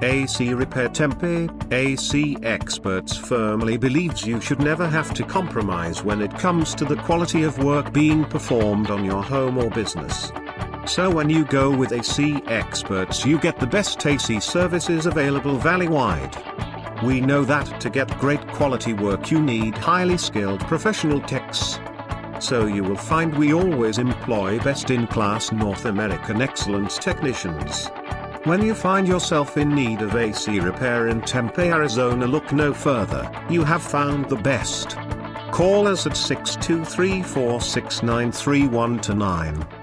AC Repair Tempe. AC Experts firmly believes you should never have to compromise when it comes to the quality of work being performed on your home or business. So when you go with AC Experts, you get the best AC services available valley-wide. We know that to get great quality work you need highly skilled professional techs. So you will find we always employ best-in-class North American excellence technicians. When you find yourself in need of AC repair in Tempe, Arizona, look no further. You have found the best. Call us at 623-469-3129.